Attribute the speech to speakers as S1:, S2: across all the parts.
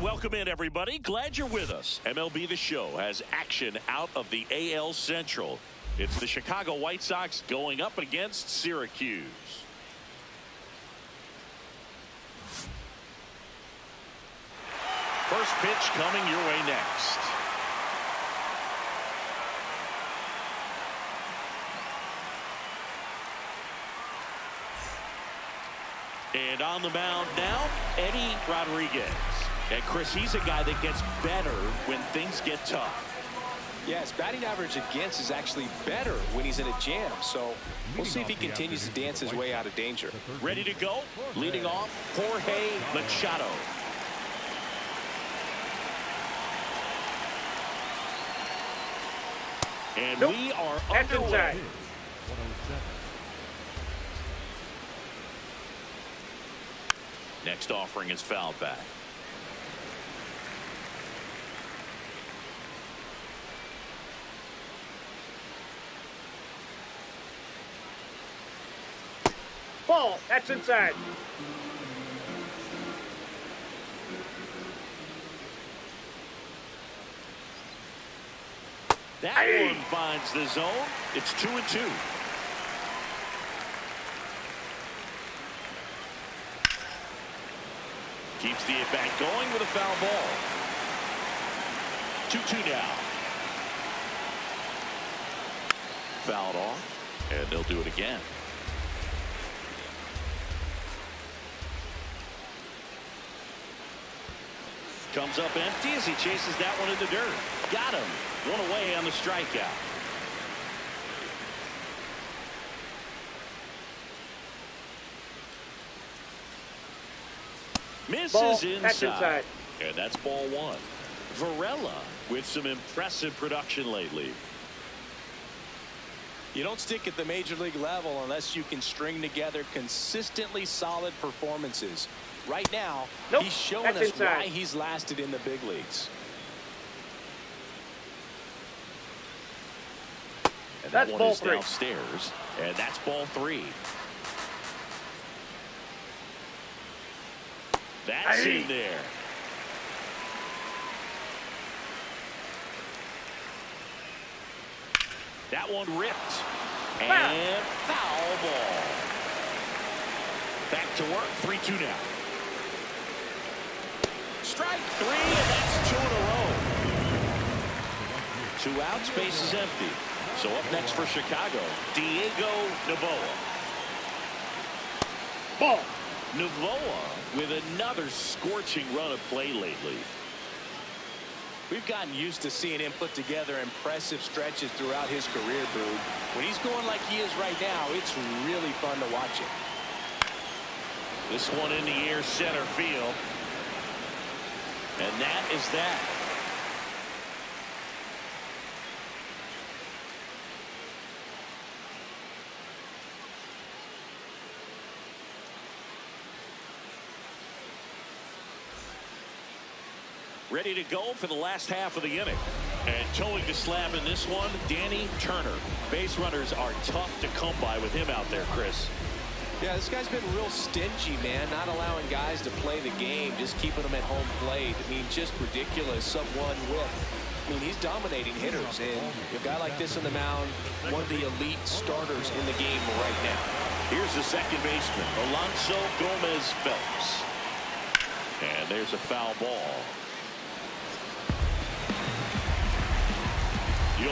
S1: welcome in, everybody. Glad you're with us. MLB The Show has action out of the AL Central. It's the Chicago White Sox going up against Syracuse. First pitch coming your way next. And on the mound now, Eddie Rodriguez. And Chris, he's a guy that gets better when things get tough.
S2: Yes, batting average against is actually better when he's in a jam. So we'll see if he continues to dance his way out of danger.
S1: Ready to go? Leading off, Jorge Machado. And we are underway. Next offering is fouled back.
S3: Ball. That's inside.
S1: That one finds the zone. It's 2-2. Keeps the at-bat going with a foul ball. 2-2 now. Fouled off, and they'll do it again. Comes up empty as he chases that one in the dirt. Got him. One away on the strikeout. Misses inside. And that's ball one. Varela with some impressive production lately.
S2: You don't stick at the major league level unless you can string together consistently solid performances. Right now, he's showing us why he's lasted in the big leagues.
S1: And that one is downstairs, and that's ball three. That's in there. That one ripped. And foul ball. Back to work, 3-2 now. Strike three, and that's two in a row. 2 outs, base is empty. So up next for Chicago, Diego Novoa.
S3: Ball.
S1: Novoa with another scorching run of play lately.
S2: We've gotten used to seeing him put together impressive stretches throughout his career, Boog. When he's going like he is right now, it's really fun to watch him.
S1: This one in the air, center field. And that is that. Ready to go for the last half of the inning. And towing the slab in this one, Danny Turner. Base runners are tough to come by with him out there, Chris.
S2: Yeah, this guy's been real stingy, man. Not allowing guys to play the game, just keeping them at home plate. I mean, just ridiculous. Sub-1 whip. I mean, he's dominating hitters. And a guy like this on the mound, one of the elite starters in the game right now.
S1: Here's the second baseman, Alonso Gomez Phelps. And there's a foul ball. 0-1.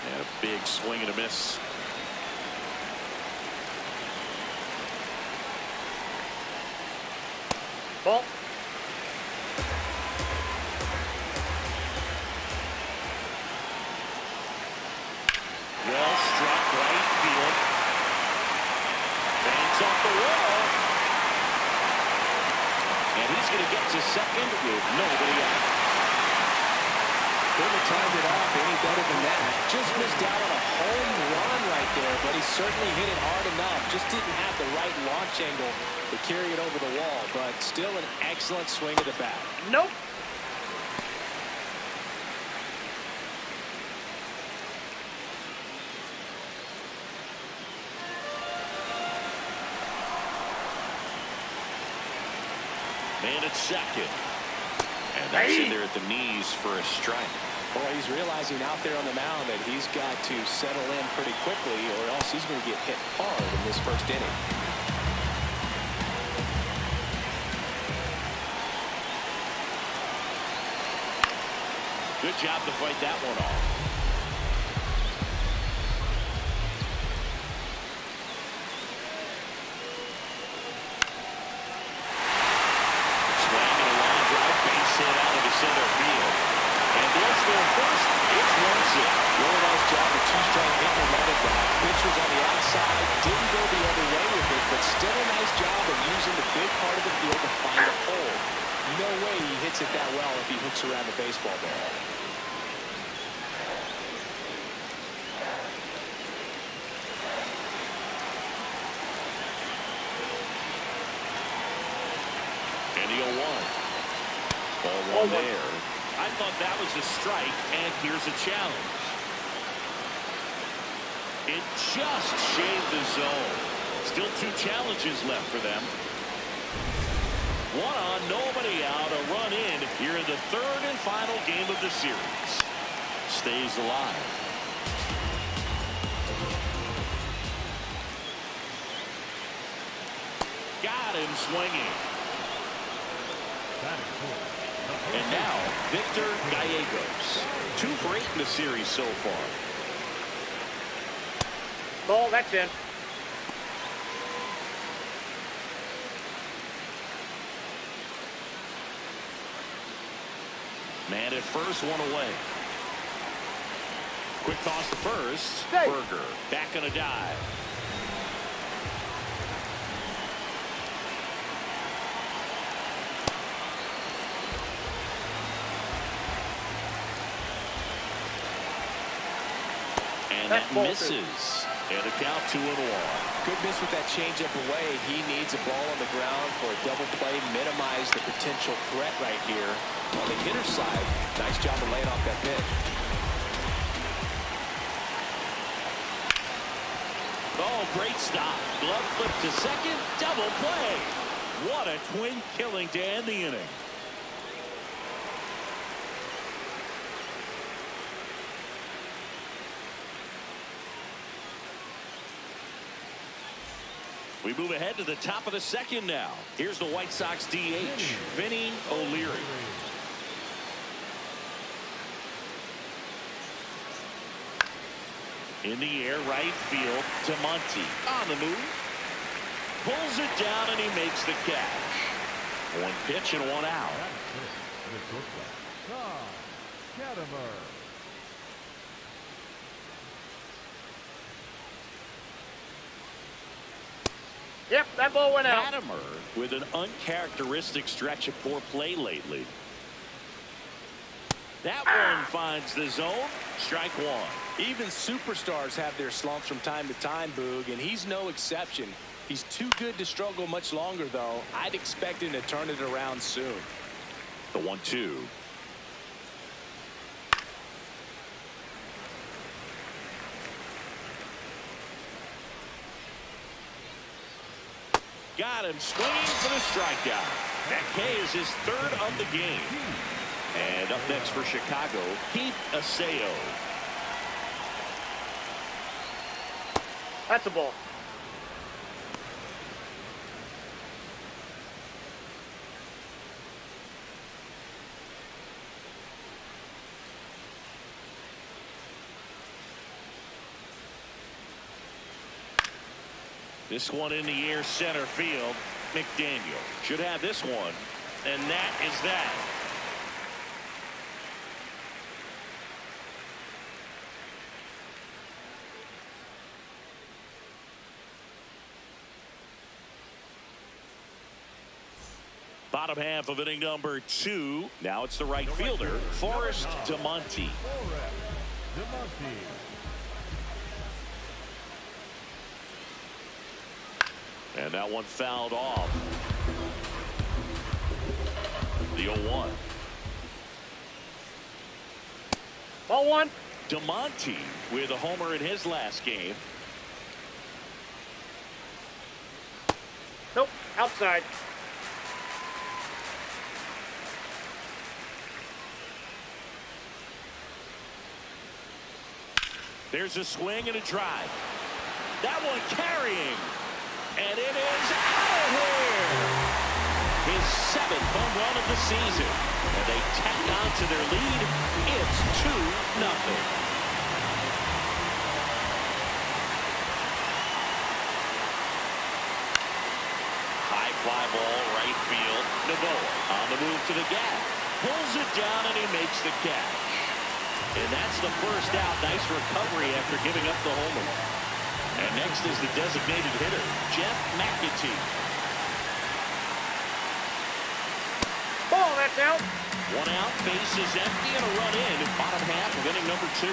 S1: And a big swing and a miss.
S3: Ball.
S1: Well struck right field. Banks off the wall. And he's going to get to second with nobody out.
S2: Couldn't have timed it off any better than that. Just missed out on a home run right there, but he certainly hit it hard enough. Just didn't have the right launch angle to carry it over the wall, but still an excellent swing of the bat.
S3: Nope.
S1: Man at second. And that's in there at the knees for a strike.
S2: Boy, he's realizing out there on the mound that he's got to settle in pretty quickly or else he's going to get hit hard in this first inning.
S1: Good job to fight that one off. Swing and a line drive, base hit out into center field. And they'll score first. It's 1-0.
S2: Really nice job of two-strike hitting another guy. Pitchers on the outside didn't go the other way with it, but still a nice job of using the big part of the field to find a hole. No way he hits it that well if he hooks around the baseball there.
S1: And the 0-1. Ball one there. I thought that was a strike, and here's a challenge. It just shaved the zone. Still 2 challenges left for them. 1 on, nobody out, a run in here in the 3rd and final game of the series. Stays alive. Got him swinging. And now, Victor Gallegos. 2 for 8 in the series so far.
S3: Ball, that's in.
S1: Man at first, 1 away. Quick toss to first.
S3: Hey.
S1: Berger back on a dive. And that misses. And a count 2-1.
S2: Good miss with that changeup away. He needs a ball on the ground for a double play. Minimize the potential threat right here. On the hitter's side, nice job of laying off that pitch.
S1: Oh, great stop. Glove flip to second. Double play. What a twin killing to end the inning. We move ahead to the top of the 2nd now. Here's the White Sox DH, Vinny O'Leary. In the air, right field, to Monty. On the move. Pulls it down, and he makes the catch. 1 pitch and 1 out.
S3: Yep, that ball went out.
S1: Latimer with an uncharacteristic stretch of poor play lately. That one finds the zone. Strike 1.
S2: Even superstars have their slumps from time to time, Boog, and he's no exception. He's too good to struggle much longer, though. I'd expect him to turn it around soon.
S1: The 1-2. Got him swinging for the strikeout. That K is his 3rd of the game. And up next for Chicago, Keith Aseo.
S3: That's a ball.
S1: This one in the air, center field. McDaniel should have this one. And that is that. Bottom half of inning number 2. Now it's the right fielder, Forrest DeMonte. And that one fouled off. The 0-1.
S3: Ball 1.
S1: DeMonte with a homer in his last game.
S3: Nope, outside.
S1: There's a swing and a drive. That one carrying. And it is out of here. His 7th home run of the season. And they tack on to their lead. It's 2-0. Fly ball right field. Novoa on the move to the gap. Pulls it down and he makes the catch. And that's the first out. Nice recovery after giving up the homer. And next is the designated hitter, Jeff McAtee.
S3: Ball, that's out.
S1: 1 out, base is empty, and a run in. Bottom half of inning number 2.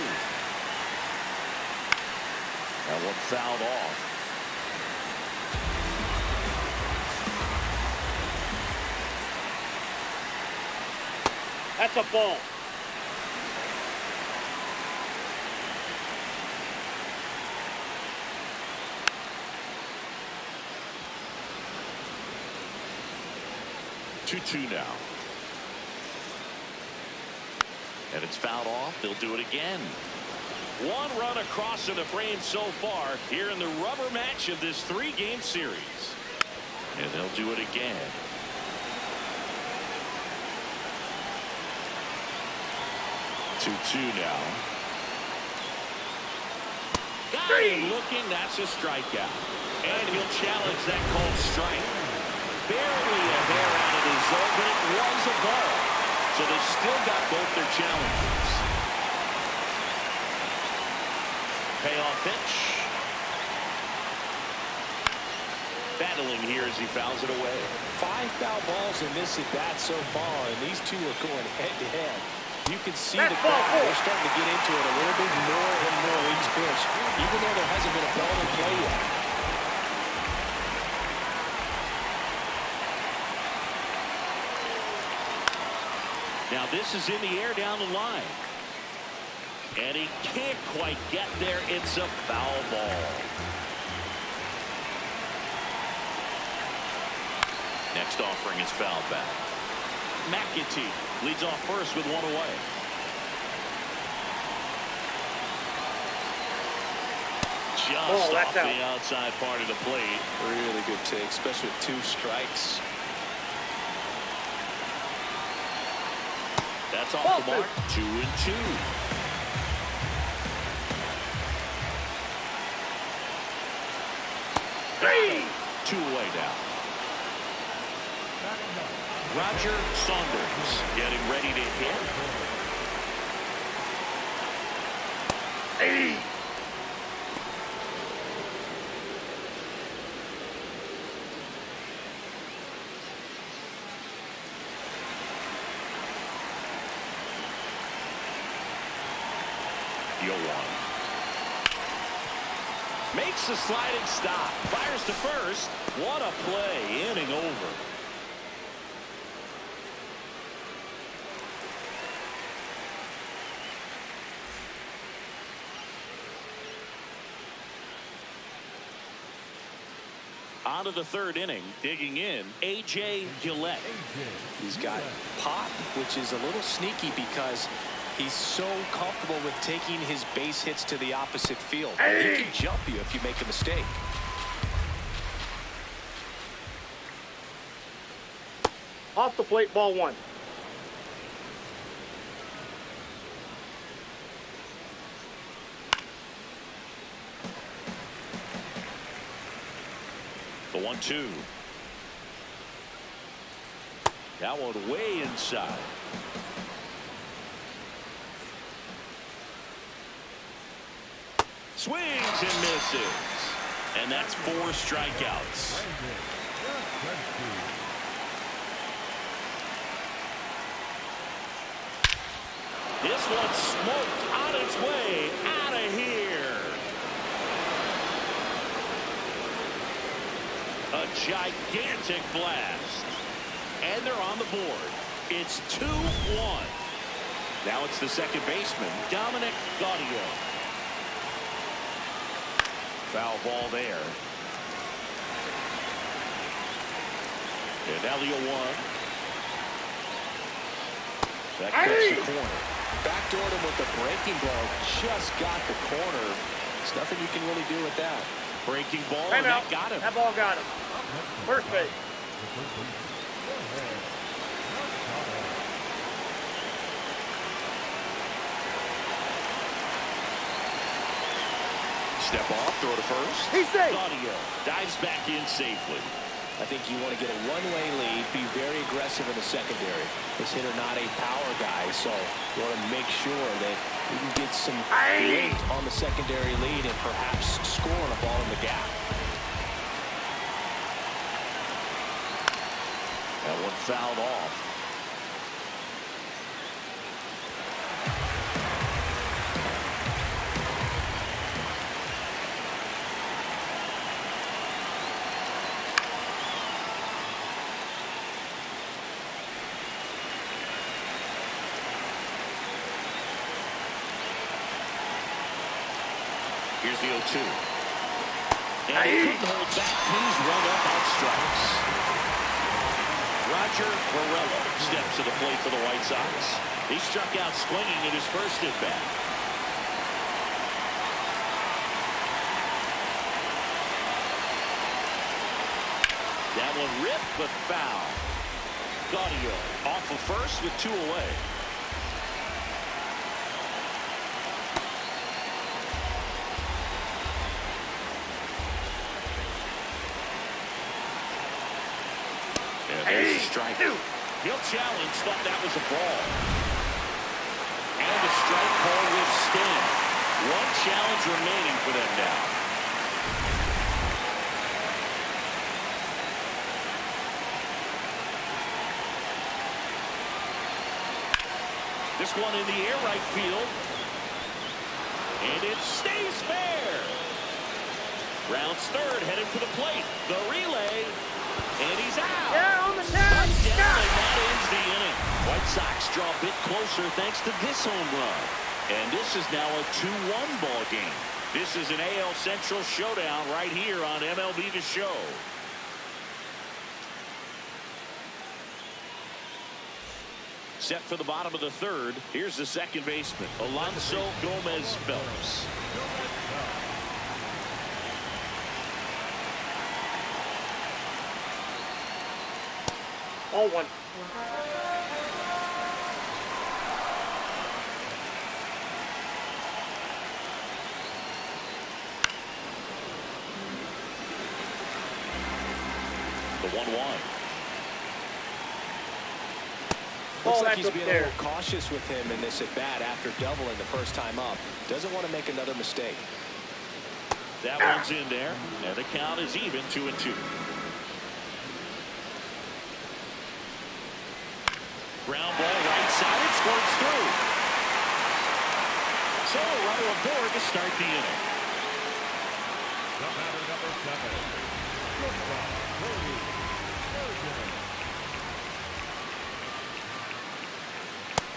S1: That one fouled off.
S3: That's a ball.
S1: Two now. And it's fouled off. They'll do it again. 1 run across in the frame so far here in the rubber match of this 3-game series. And they'll do it again. 2-2 now. Got him looking. That's a strikeout. And he'll challenge that called strike. Barely a hair out of the zone, but it was a ball. So they still got both their challenges. Payoff pitch. Battling here as he fouls it away.
S2: 5 foul balls in this at-bat so far, and these two are going head-to-head. You can see the crowd. They're starting to get into it a little bit more and more each pitch, even though there hasn't been a ball in play yet.
S1: Now this is in the air down the line. And he can't quite get there. It's a foul ball. Next offering is fouled back. McAtee leads off first with 1 away. Just off the outside part of the plate.
S2: Really good take, especially with 2 strikes.
S1: That's off the mark. 2-2.
S3: Hey!
S1: 2 away now. Roger Saunders getting ready to hit.
S3: Hey!
S1: Makes the sliding stop. Fires to first. What a play. Inning over. On to the 3rd inning. Digging in, A.J. Gillette.
S2: He's got pop, which is a little sneaky because he's so comfortable with taking his base hits to the opposite field.
S3: Hey!
S2: He can jump you if you make a mistake.
S3: Off the plate, ball 1.
S1: The 1-2. That one way inside. Swings and misses. And that's 4 strikeouts. This one smoked on its way out of here. A gigantic blast. And they're on the board. It's 2-1. Now it's the second baseman, Dominic Gaudio. Foul ball there. And now the 0-1. That cuts the corner.
S2: Backdoored him with the breaking ball. Just got the corner. There's nothing you can really do with that.
S1: Breaking ball,
S3: and
S1: that got him.
S3: That ball got him. First base.
S1: Step off, throw to first.
S3: He's safe.
S1: Audio dives back in safely.
S2: I think you want to get a one-way lead, be very aggressive in the secondary. This hitter not a power guy, so you want to make sure that you can get some weight on the secondary lead and perhaps score on a ball in the gap.
S1: That one fouled off. Here's the 0-2. And he couldn't hold back. He's run up on strikes. Roger Varela steps to the plate for the White Sox. He struck out swinging in his first at bat. That one ripped but foul. Gaudio off of first with 2 away. There's a strike. He'll challenge, thought that was a ball. And the strike call will stand. One challenge remaining for them now. This one in the air right field. And it stays fair. Rounds third, headed for the plate. The relay. And he's out.
S3: Yeah, on the tag.
S1: And that ends the inning. White Sox draw a bit closer thanks to this home run. And this is now a 2-1 ball game. This is an AL Central showdown right here on MLB The Show. Set for the bottom of the third. Here's the second baseman, Alonso Gomez Phelps.
S3: All one.
S1: The 1-1.
S2: Looks like he's being a little cautious with him in this at bat after doubling the first time up. Doesn't want to make another mistake.
S1: That one's in there, and the count is even 2-2. Ground ball right side, it squirts through. So runner aboard to start the inning.
S4: The batter number 7.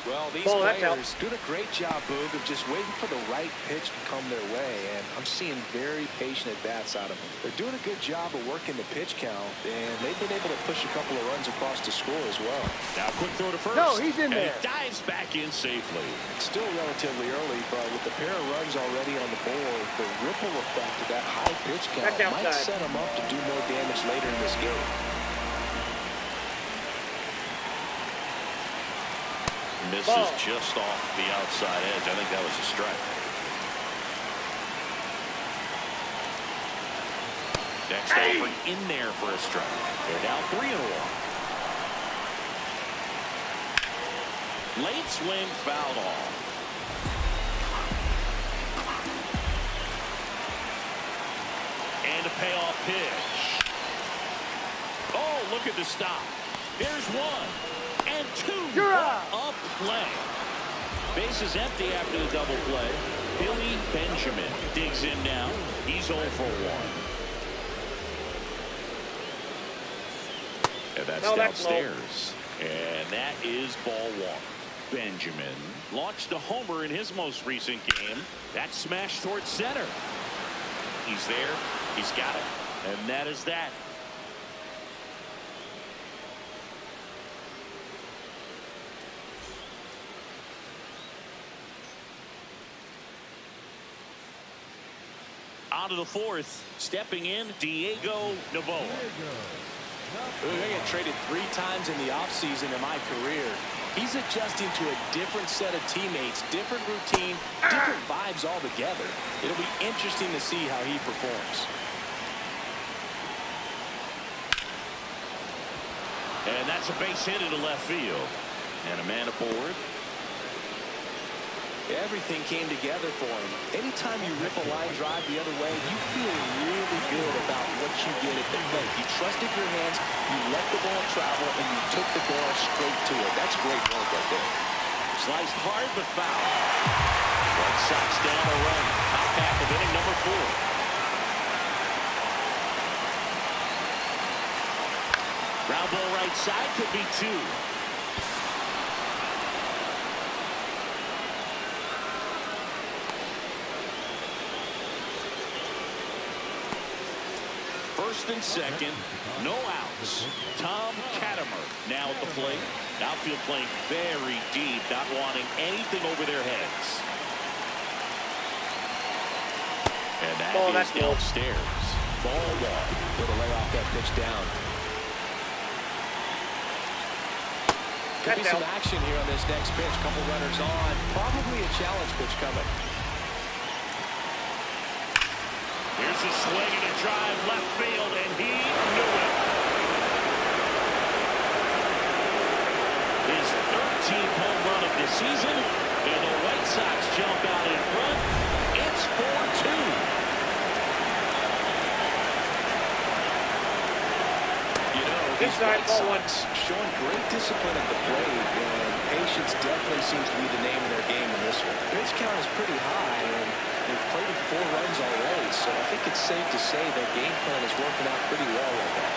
S2: Well, these players doing a great job, Boog, of just waiting for the right pitch to come their way, and I'm seeing very patient at-bats out of them. They're doing a good job of working the pitch count, and they've been able to push a couple of runs across the score as well.
S1: Now quick throw to first.
S3: No, he's in there.
S1: And he dives back in safely.
S2: It's still relatively early, but with the pair of runs already on the board, the ripple effect of that high pitch count might set them up to do more damage later in this game.
S1: Misses just off the outside edge. I think that was a strike. Next offering in there for a strike. They're down 3-1. Late swing fouled off. And a payoff pitch. Oh, look at the stop. There's one. And 2.
S3: You're out.
S1: A play. Base is empty after the double play. Billy Benjamin digs in now. He's 0 for 1. And that's downstairs. And that is ball 1. Benjamin launched a homer in his most recent game. That smash towards center. He's there. He's got it. And that is that. On to the fourth. Stepping in, Diego Novoa.
S2: I got traded 3 times in the offseason in my career. He's adjusting to a different set of teammates, different routine, different vibes altogether. It'll be interesting to see how he performs.
S1: And that's a base hit into left field. And a man aboard.
S2: Everything came together for him. Anytime you rip a line drive the other way, you feel really good about what you did at the plate. You trusted your hands, you let the ball travel, and you took the ball straight to it. That's great work right there.
S1: Sliced hard but foul. White Sox down a run. Top half of inning number 4. Ground ball right side, could be 2. First and second, no outs. Tom Cattermer now at the plate. Outfield playing very deep, not wanting anything over their heads. And that is downstairs. Ball 1.
S2: Way to lay off that pitch down. Could be some action here on this next pitch. Couple runners on. Probably a challenge pitch coming.
S1: Here's a swing and a drive left field, and he knew it. His 13th home run of the season, and the White Sox jump out in front. It's 4-2.
S2: You know, these White Sox showing great discipline at the plate, and patience definitely seems to be the name of their game in this one. Pitch count is pretty high, and they've played 4 runs already, so I think it's safe to say their game plan is working out pretty well right now.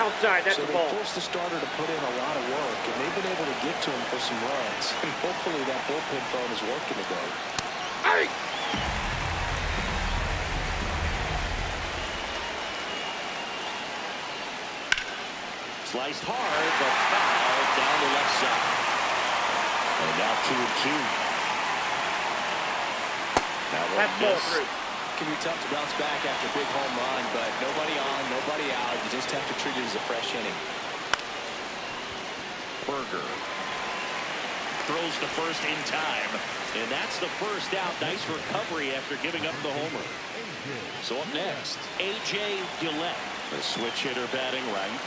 S3: Outside, that's
S2: so
S3: the ball.
S2: They forced the starter to put in a lot of work, and they've been able to get to him for some runs. And hopefully that bullpen phone is working today.
S3: Hey!
S1: Sliced hard, but foul down the left side. And now 2-2.
S3: That's ball 3.
S2: Can be tough to bounce back after a big home run, but nobody on, nobody out. You just have to treat it as a fresh inning.
S1: Berger throws to first in time, and that's the first out. Nice recovery after giving up the homer. So up next, A.J. Gillette, the switch hitter batting right.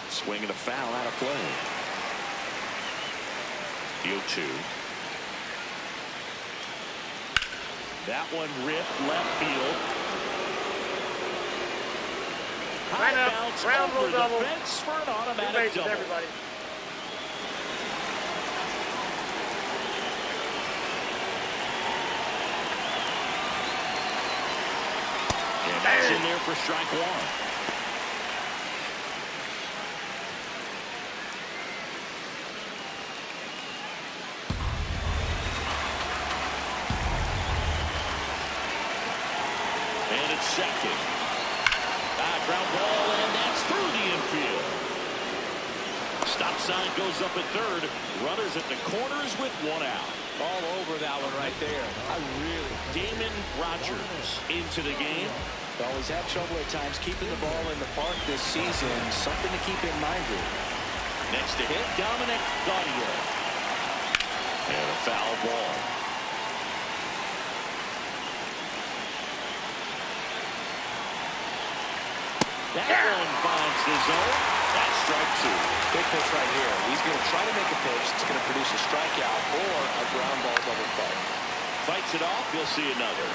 S1: Swing and a foul out of play. The 0-2. That one ripped left field. High bounce over the fence for an automatic double.
S3: Everybody.
S1: And that's in there for strike 1. Second. Ground ball, and that's through the infield. Stop sign goes up at third. Runners at the corners with 1 out.
S2: All over that one right there.
S1: Damon Rogers into the game.
S2: Well, he's had trouble at times keeping the ball in the park this season. Something to keep in mind here.
S1: Next to hit, Dominic Gaudier. And a foul ball. That one finds the zone. That's strike 2.
S2: Big pitch right here. He's going to try to make a pitch that's going to produce a strikeout or a ground ball double play.
S1: Fights it off. You'll see another.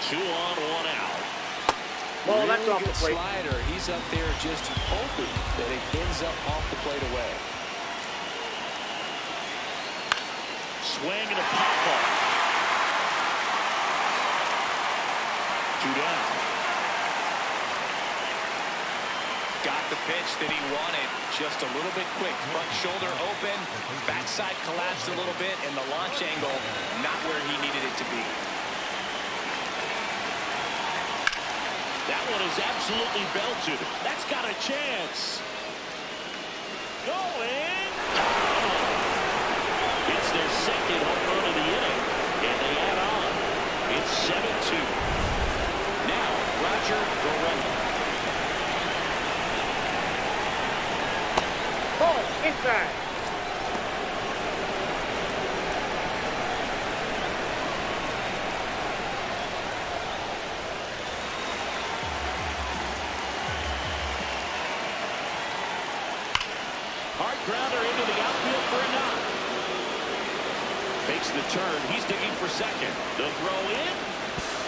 S1: 2 on, 1 out.
S3: Ball, that's off the plate.
S2: Slider. He's up there just hoping that it ends up off the plate away.
S1: Swing and a pop ball. 2 down.
S2: Got the pitch that he wanted. Just a little bit quick. Front shoulder open. Backside collapsed a little bit, and the launch angle not where he needed it to be.
S1: That one is absolutely belted. That's got a chance. Going. It's their second home run of the inning, and they add on. It's 7-2. Now, Roger Gorella.
S3: Ball inside.
S1: Hard grounder into the outfield for a knock. Fakes the turn. He's digging for second. The throw in.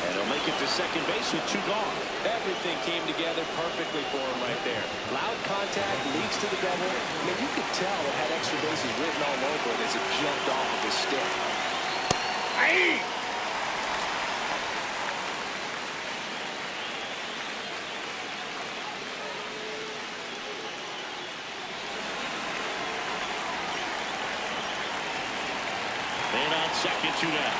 S1: And he'll make it to second base with 2 gone.
S2: Everything came together perfectly for him right there. Loud contact, leads to the double. I mean, you could tell it had extra bases written all over it as it jumped off of his stick.
S3: Aye.
S1: Man on second, 2 down.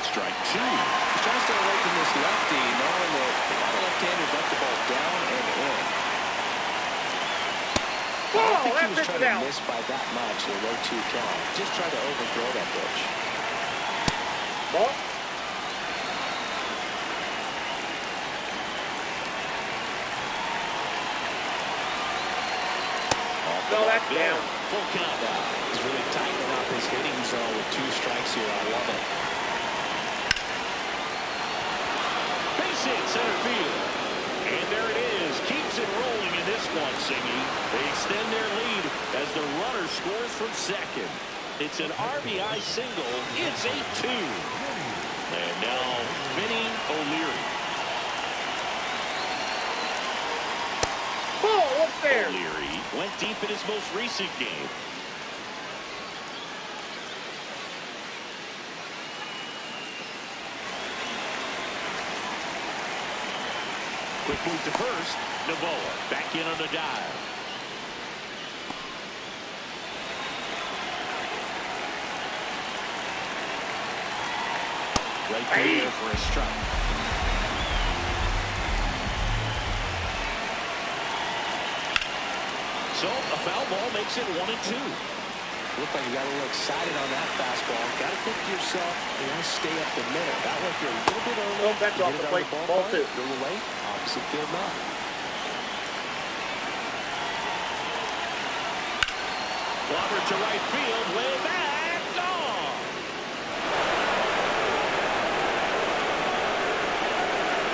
S1: Strike 2.
S2: He's trying to stay away from this lefty, knowing that a lot of left-handers let the ball down and in. I don't think he was trying to miss by that much, a low 2 count. Just tried to overthrow that pitch.
S3: Ball. No, that's down.
S1: Full count now.
S2: He's really tightening up his hitting zone with 2 strikes here. I love it.
S1: Base hit center field. And there it is. Keeps it rolling in this one, Singy. They extend their lead as the runner scores from second. It's an RBI single. It's 8-2. And now Vinny O'Leary.
S3: Ball up there.
S1: O'Leary went deep in his most recent game. Quick move to first. Novoa back in on the dive. Right there for a strike. So a foul ball makes it 1-2.
S2: Looked like you got a little excited on that fastball. Got to think to yourself, you want to stay up the middle. That way, if you're a little bit early,
S3: Oh, that's off the plate. Ball 2.
S2: A little late, opposite field knock.
S1: Clobber to right field, way back, gone.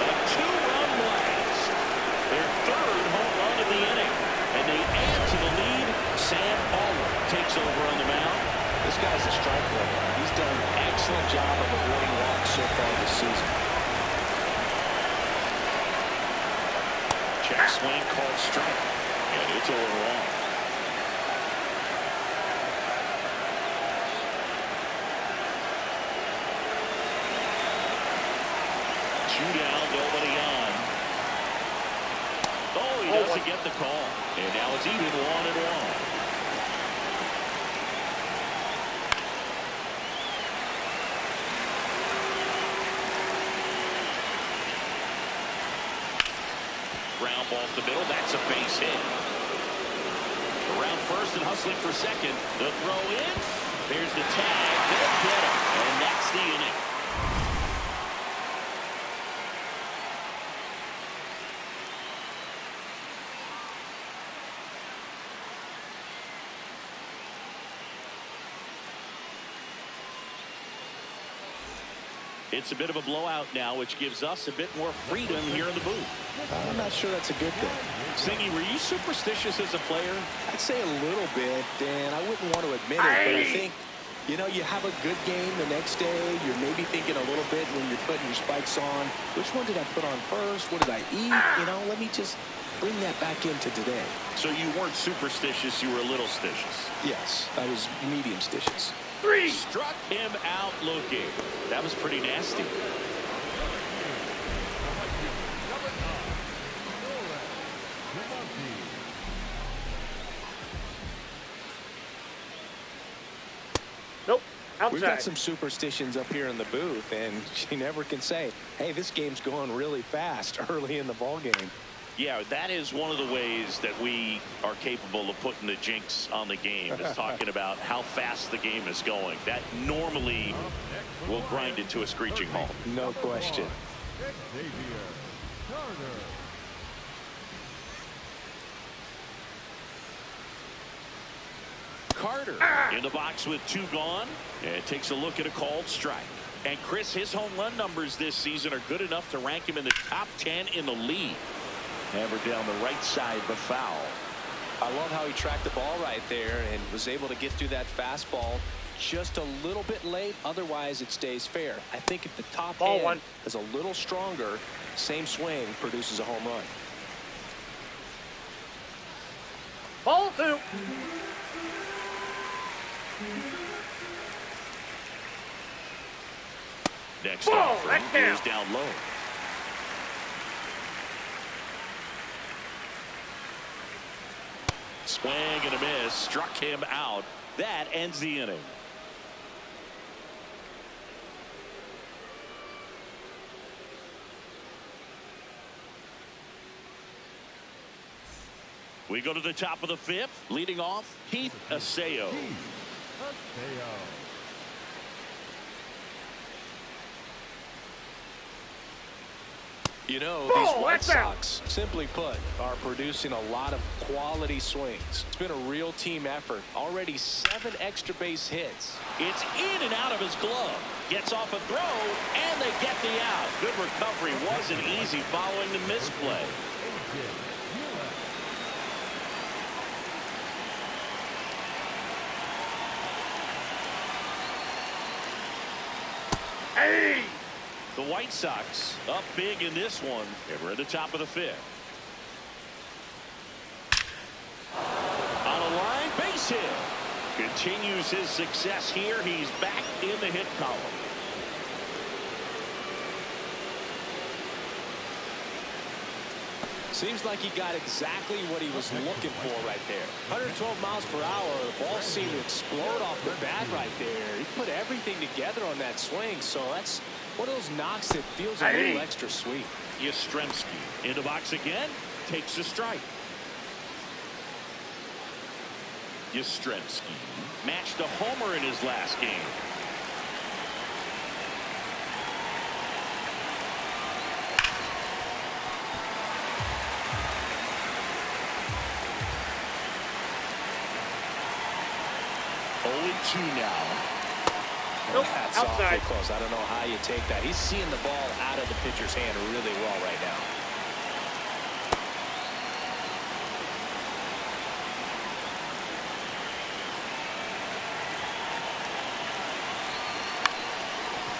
S1: A 2-run blast. Their 3rd home run of the inning. And they add to the lead. Sam Aller takes over on the mound.
S2: This guy's a strike player. He's done an excellent job of avoiding walks so far this season.
S1: Check swing called strike. And it's over long. Two down, nobody on. Oh, he doesn't get the call. And now it's even 1-1. Ground ball to the middle. That's a base hit. Around first and hustling for second. The throw in. There's the tag. They'll get him. And that's the inning. It's a bit of a blowout now, which gives us a bit more freedom here in the booth.
S2: I'm not sure that's a good thing.
S1: Singy, were you superstitious as a player?
S2: I'd say a little bit, and I wouldn't want to admit it, but I think, you know, you have a good game the next day. You're maybe thinking a little bit when you're putting your spikes on. Which one did I put on first? What did I eat? You know, let me just bring that back into today.
S1: So you weren't superstitious, you were a little stitious.
S2: Yes, I was medium stitious.
S3: 3.
S1: Struck him out looking. That was pretty nasty.
S3: Nope.
S2: We've got
S3: Outside.
S2: some superstitions up here in the booth, and you never can say, hey, this game's going really fast early in the ball game.
S1: Yeah, that is one of the ways that we are capable of putting the jinx on the game, is talking about how fast the game is going. That normally will grind it to a screeching halt.
S2: No question. Carter
S1: in the box with 2 gone, and takes a look at a called strike. And Chris, his home run numbers this season are good enough to rank him in the top 10 in the league. Hammered down the right side, but foul.
S2: I love how he tracked the ball right there and was able to get through that fastball just a little bit late. Otherwise, it stays fair. I think if the top end is a little stronger, same swing produces a home run.
S3: Ball 2.
S1: Next
S3: Ball,
S1: offering
S3: that's
S1: is down low. Swing and a miss, struck him out. That ends the inning. We go to the top of the 5th. Leading off, Keith Aseo.
S2: You know, these White Sox, simply put, are producing a lot of quality swings. It's been a real team effort. Already 7 extra base hits.
S1: It's in and out of his glove. Gets off a throw, and they get the out. Good recovery. Wasn't easy following the misplay.
S3: Hey!
S1: The White Sox up big in this one. And we're at the top of the 5th. On a line, base hit. Continues his success here. He's back in the hit column.
S2: Seems like he got exactly what he was looking for right there. 112 miles per hour. The ball seemed to explode off the bat right there. He put everything together on that swing. So that's one of those knocks that feels a little extra sweet.
S1: Yastrzemski in the box again. Takes a strike. Yastrzemski matched a homer in his last game. Only 2 now.
S3: Nope,
S2: That's
S3: outside.
S2: awfully close. I don't know how you take that. He's seeing the ball out of the pitcher's hand really well right now.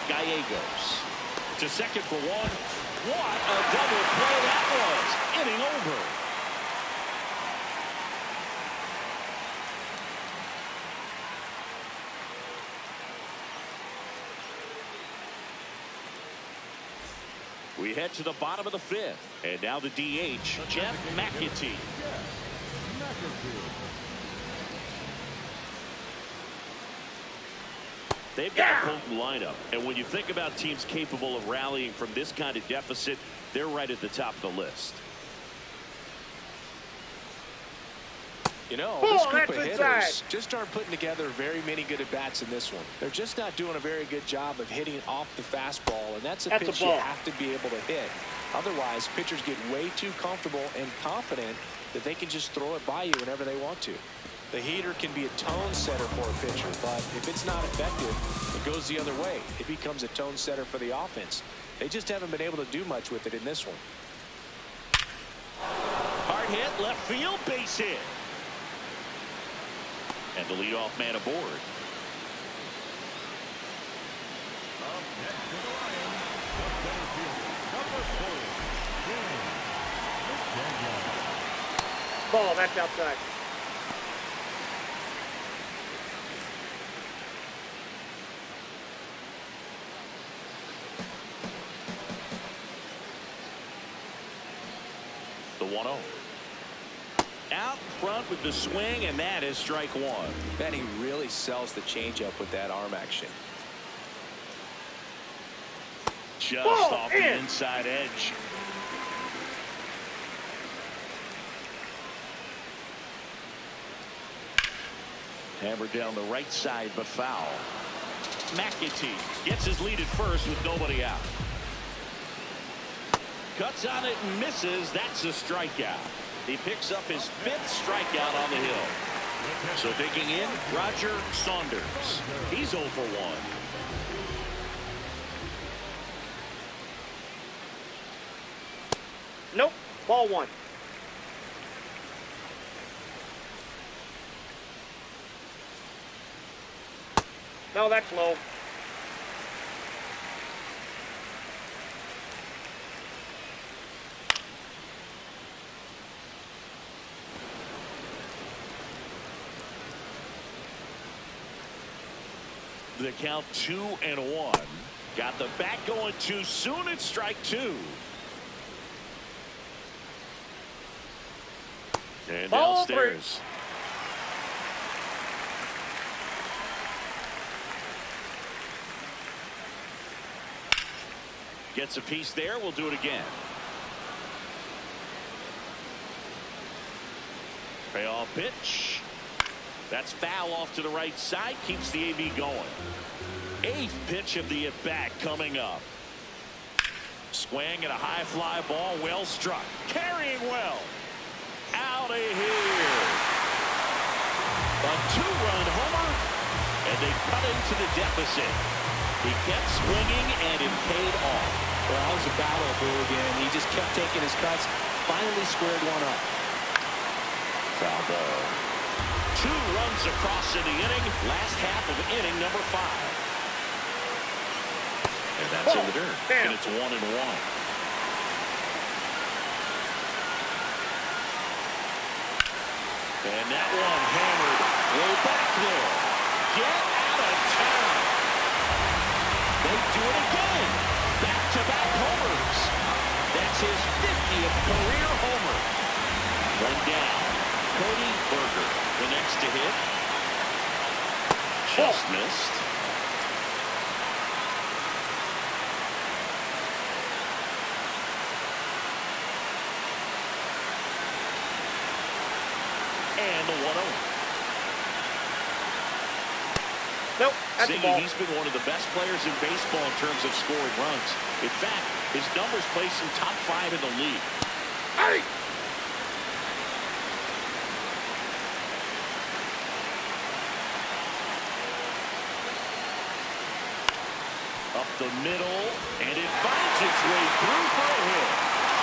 S1: Gallegos to second for 1. What a double play that was. Inning over. We head to the bottom of the 5th. And now the DH, Jeff McAtee. They've got a potent lineup. And when you think about teams capable of rallying from this kind of deficit, they're right at the top of the list.
S2: You know, this group of hitters just aren't putting together very many good at-bats in this one. They're just not doing a very good job of hitting off the fastball, and that's a pitch you have to be able to hit. Otherwise, pitchers get way too comfortable and confident that they can just throw it by you whenever they want to. The heater can be a tone setter for a pitcher, but if it's not effective, it goes the other way. It becomes a tone setter for the offense. They just haven't been able to do much with it in this one.
S1: Hard hit, left field, base hit. And the leadoff man aboard.
S3: Ball, that's outside.
S1: The 1-0. Out front with the swing, and that is strike one.
S2: Man, he really sells the changeup with that arm action.
S1: Just off the inside edge. Hammered down the right side, but foul. McAtee gets his lead at first with nobody out. Cuts on it and misses. That's a strikeout. He picks up his 5th strikeout on the hill. So digging in, Roger Saunders. He's 0 for 1.
S3: Nope. Ball 1. No, that's low.
S1: The count 2-1. Got the bat going too soon. It's strike 2. And
S3: Ball
S1: downstairs. Gets a piece there. We'll do it again. Payoff pitch. That's foul off to the right side. Keeps the AB going. 8th pitch of the at-bat coming up. Swing and a high fly ball. Well struck. Carrying well. Out of here. A 2-run homer. And they cut into the deficit. He kept swinging and it paid off.
S2: Well, that was a battle, Boo, again. He just kept taking his cuts. Finally squared one up.
S1: Foul ball. 2 runs across in the inning. Last half of inning number 5. And that's in the dirt. And it's 1-1. And that one hammered way back there. Get out of town. They do it again. Back-to-back homers. That's his 50th career homer. One down. Cody Berger, the next to hit. Just missed. And the 1-0.
S3: Nope, that's a ball.
S1: He's been one of the best players in baseball in terms of scoring runs. In fact, his numbers place him top 5 in the league.
S3: Hey!
S1: Up the middle, and it finds its way through for a hit.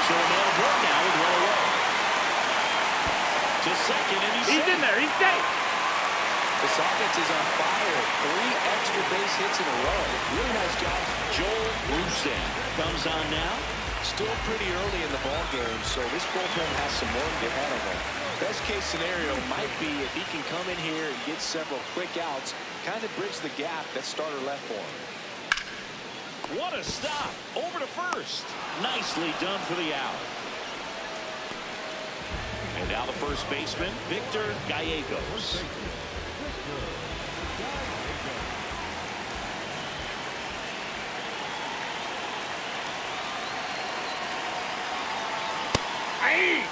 S1: So a man aboard now with 1 away. To second, and
S3: He's in there. He's safe.
S2: This offense is on fire. 3 extra base hits in a row. Really nice job.
S1: Joel Rusin comes on now.
S2: Still pretty early in the ball game, so this bullpen has some more to get ahead of him. Best case scenario might be if he can come in here and get several quick outs, kind of bridge the gap that starter left for him.
S1: What a stop. Over to first. Nicely done for the out. And now the first baseman, Victor Gallegos.
S3: Hey!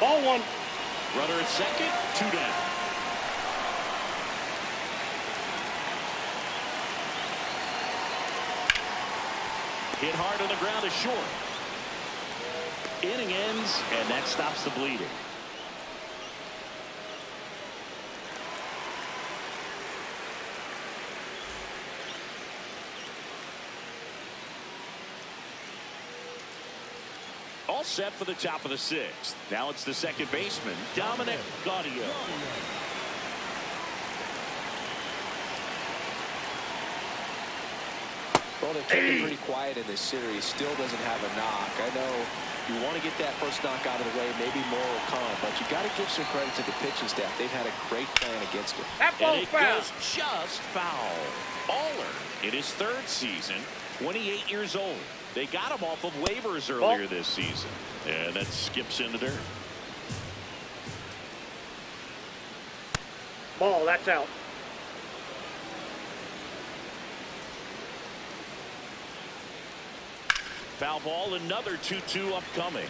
S3: Ball 1.
S1: Runner at second, 2 down. Hit hard on the ground is short. Inning ends, and that stops the bleeding. All set for the top of the 6th. Now it's the second baseman, Dominic Gaudio.
S2: Well, they've kept it pretty quiet in this series. Still doesn't have a knock. I know you want to get that first knock out of the way. Maybe more will come, but you got to give some credit to the pitching staff. They've had a great plan against it.
S3: That
S1: And
S3: ball's
S1: it
S3: foul.
S1: goes just foul. Aller in his 3rd season. 28 years old. They got him off of waivers earlier this season. And that skips into dirt.
S3: Ball, that's out.
S1: Foul ball, another 2-2 upcoming.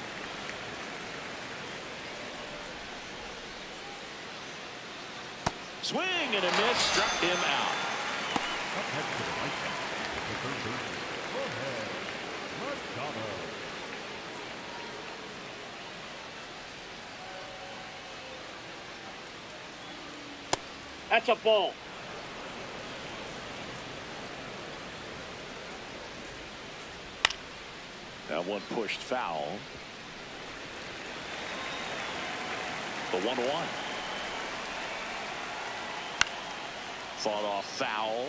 S1: Swing and a miss, struck him out.
S4: Up next to the White Sox, the third baseman, Machado.
S3: That's a ball.
S1: That one pushed foul. The 1-1. Fought off foul.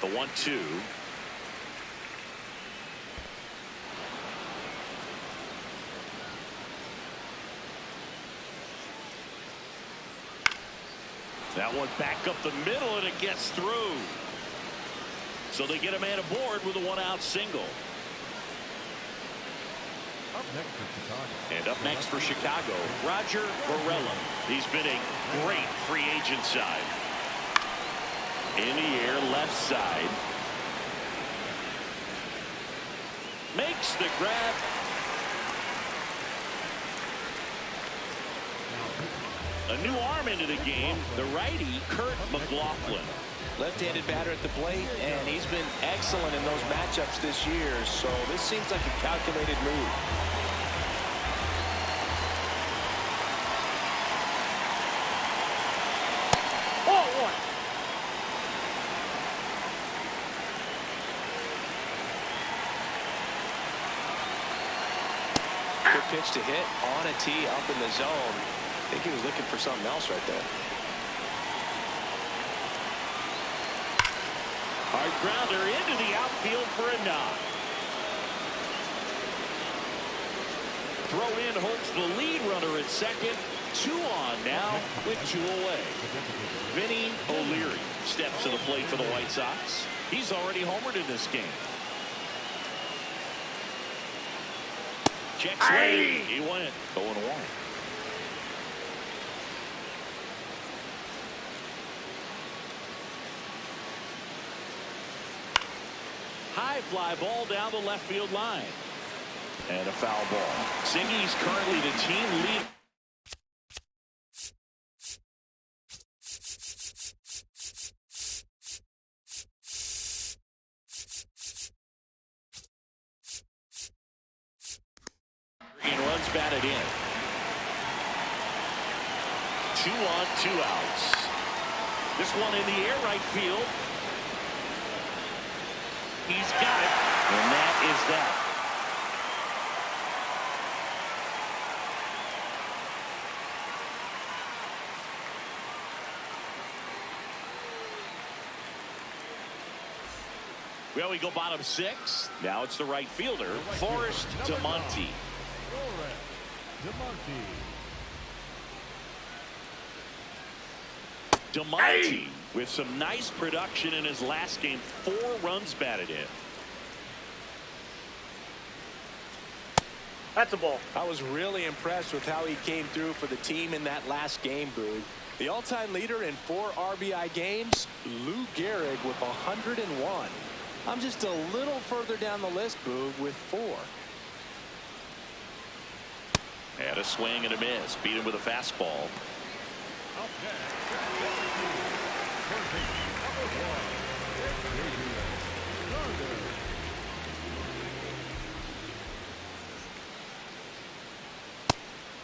S1: The 1-2. That one back up the middle, and it gets through. So they get a man aboard with a one-out single.
S4: Up next for Chicago.
S1: And up next for Chicago, Roger Varela. He's been a great free agent side. In the air, left side. Makes the grab. A new arm into the game, the righty, Kurt McLaughlin.
S2: Left-handed batter at the plate, and he's been excellent in those matchups this year, so this seems like a calculated move.
S3: Ball one.
S2: Good pitch to hit on a tee up in the zone. I think he was looking for something else right there.
S1: Hard grounder into the outfield for a knock. Throw in hopes the lead runner at second. 2 on now with 2 away. Vinny O'Leary steps to the plate for the White Sox. He's already homered in this game. Check swing. He went 0-1. High fly ball down the left field line. And a foul ball. Singy's currently the team lead. Runs batted in. 2 on, 2 outs. This one in the air, right field. He's got it, and that is that. Well, we go bottom 6. Now it's the right fielder, Forrest DeMonte. DeMonte with some nice production in his last game. 4 runs batted in.
S3: That's a ball.
S2: I was really impressed with how he came through for the team in that last game, Boog. The all-time leader in 4 RBI games, Lou Gehrig with 101. I'm just a little further down the list, Boog, with 4.
S1: And a swing and a miss. Beat him with a fastball.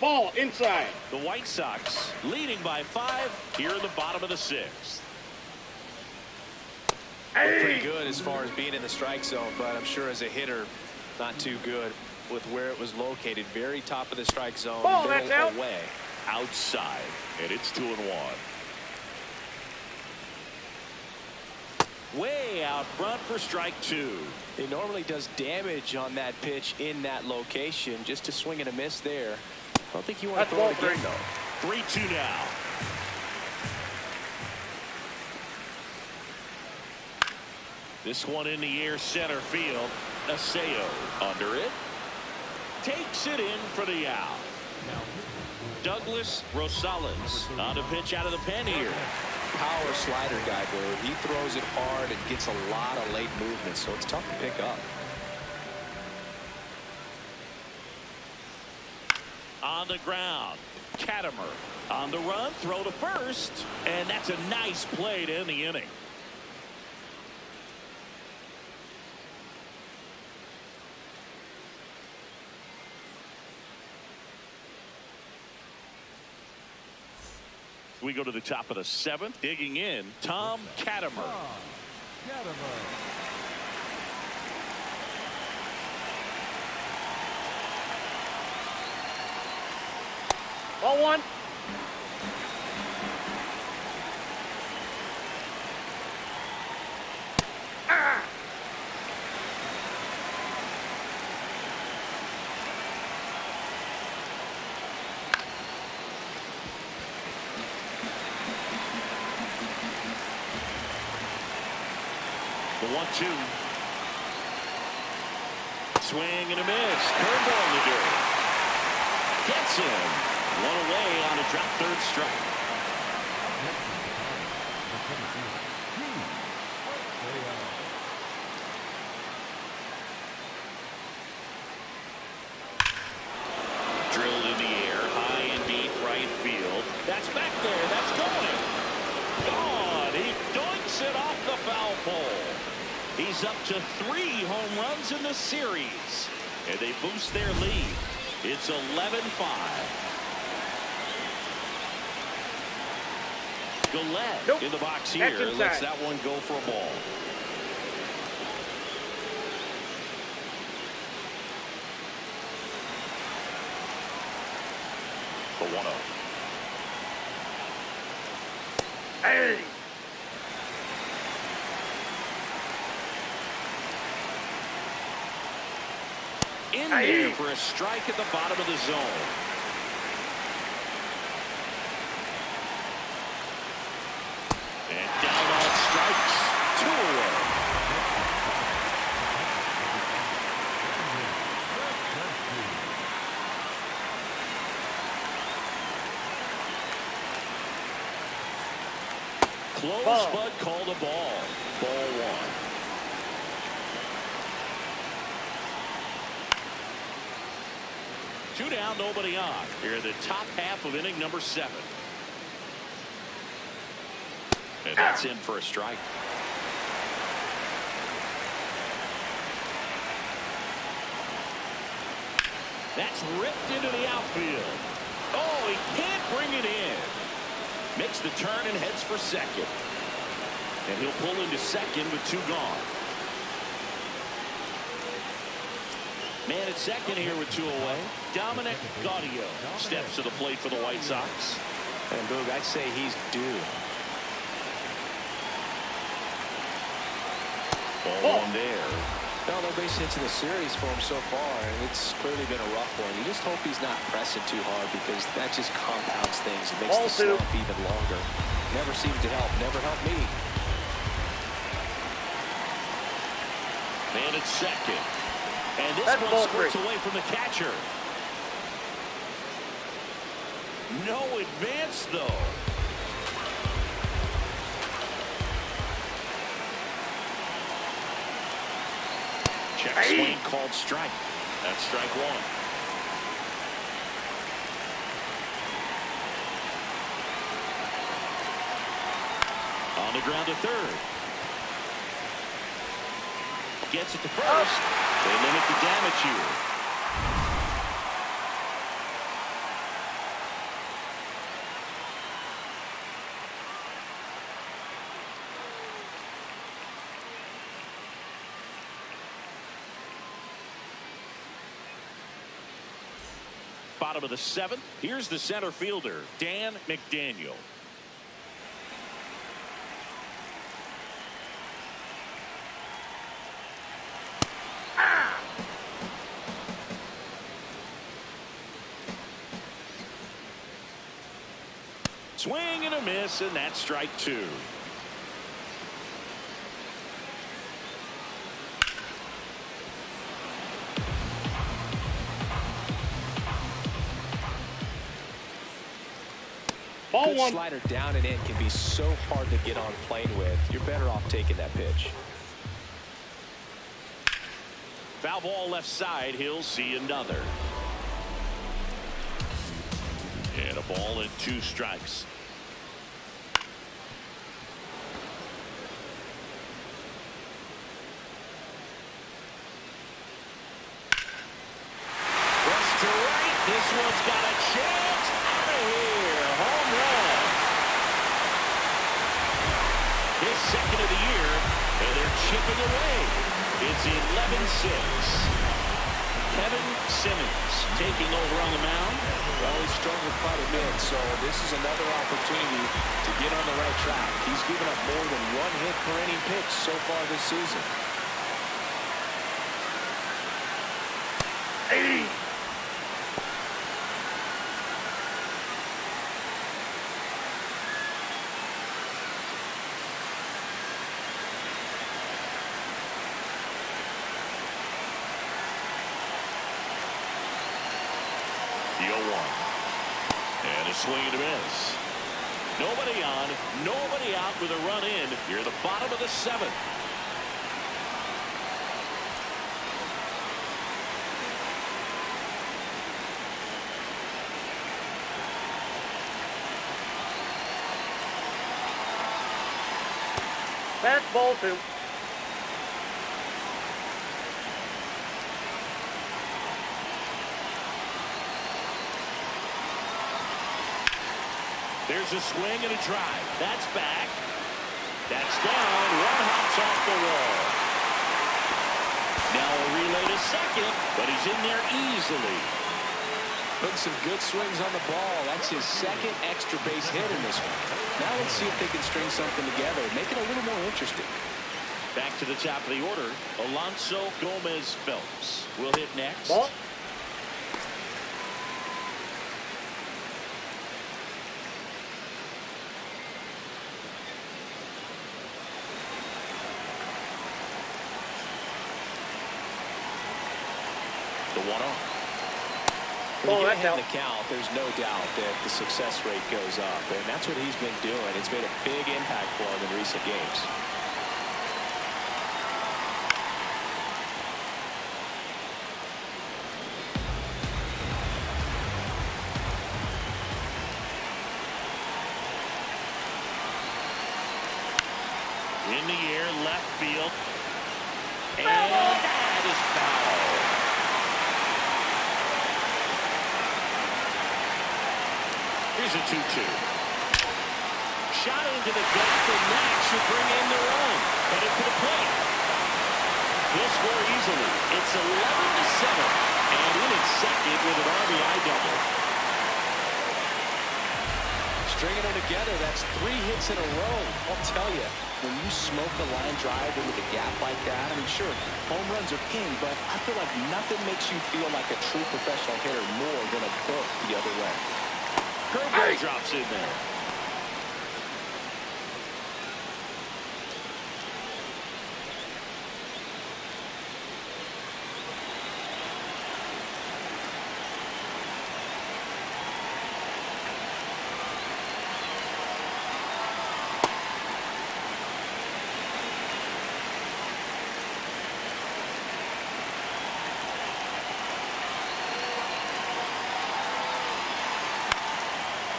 S3: Ball inside.
S1: The White Sox leading by 5 here in the bottom of the 6th.
S2: Pretty good as far as being in the strike zone, but I'm sure as a hitter, not too good with where it was located. Very top of the strike zone.
S3: Ball, that's out.
S1: Away. Outside. And it's 2-1. Way out front for strike 2.
S2: He normally does damage on that pitch in that location. Just to swing and a miss there. I don't think you want to throw it again, though.
S1: 3-2 now. This one in the air, center field. Aseo under it. Takes it in for the out. Douglas Rosales on the pitch out of the pen here.
S2: Power slider guy, dude. He throws it hard and gets a lot of late movement, so it's tough to pick up.
S1: On the ground, Katimer on the run, throw to first, and that's a nice play to end the inning. We go to the top of the 7th. Digging in, Tom Katimer.
S3: Ball 1. Ah!
S1: The 1-2. Swing and a miss. Curveball in the dirt. Gets him. One away on a drop third strike. Drilled in the air, high and deep right field. That's back there. That's going. Gone. He doinks it off the foul pole. He's up to 3 home runs in the series, and they boost their lead. It's 11-5. Gillette in the box here. Lets that one go for a ball. The 1-0.
S3: Hey!
S1: In there for a strike at the bottom of the zone. And down on strikes. 2 away. Close, but called a ball. Ball 1. Two down, nobody on. Here in the top half of inning number 7. And that's in for a strike. That's ripped into the outfield. Oh, he can't bring it in. Makes the turn and heads for second. And he'll pull into second with 2 gone. Man at second here with 2 away. Dominic Gaudio steps to the plate for the White Sox.
S2: And Boog, I'd say he's due.
S1: Ball 1 there.
S2: No base hits in the series for him so far, and it's clearly been a rough one. You just hope he's not pressing too hard, because that just compounds things. It makes the slump even longer. Never seemed to help. Never helped me.
S1: Man at second. And this one squirts away from the catcher. No advance, though. Check swing called strike. That's strike 1. On the ground to third. Gets it to first. They limit the damage here. Bottom of the 7th. Here's the center fielder, Dan McDaniel. Swing and a miss, and that's strike 2.
S3: Ball
S2: good
S3: one.
S2: slider down and in can be so hard to get on plane with. You're better off taking that pitch.
S1: Foul ball left side. He'll see another. And a ball and 2 strikes. Press to right. This one's got a chance. Out of here. Home run. His second of the year. And they're chipping away. It's 11-6. Kevin Simmons taking over on the mound.
S2: Well, he's struggled quite a bit, so this is another opportunity to get on the right track. He's given up more than 1 hit per inning pitch so far this season.
S3: 80.
S1: The 0-1. And a swing and a miss. Nobody on, nobody out with a run in. Here at the bottom of the 7th.
S3: That's ball 2.
S1: There's a swing and a drive. That's back. That's down. One hops off the wall. Now a relay to second, but he's in there easily.
S2: Putting some good swings on the ball. That's his second extra base hit in this one. Now let's see if they can string something together, make it a little more interesting.
S1: Back to the top of the order. Alonso Gomez Phelps will hit next.
S3: Ball.
S1: The 1-0.
S2: When you
S3: Oh,
S2: get
S3: that's
S2: ahead in
S3: out.
S2: the count, there's no doubt that the success rate goes up, and that's what he's been doing. It's made a big impact for him in recent games.
S1: In the air, left field. And that is foul. Here's a 2-2. Shot into the gap, and that should bring in the run. Headed to the plate. He'll score easily. It's 11-7. And in at second with an RBI double.
S2: Stringing them together, that's 3 hits in a row. I'll tell you, when you smoke a line drive into the gap like that, I mean, sure, home runs are king, but I feel like nothing makes you feel like a true professional hitter more than a book the other way.
S1: Curveball drops in there.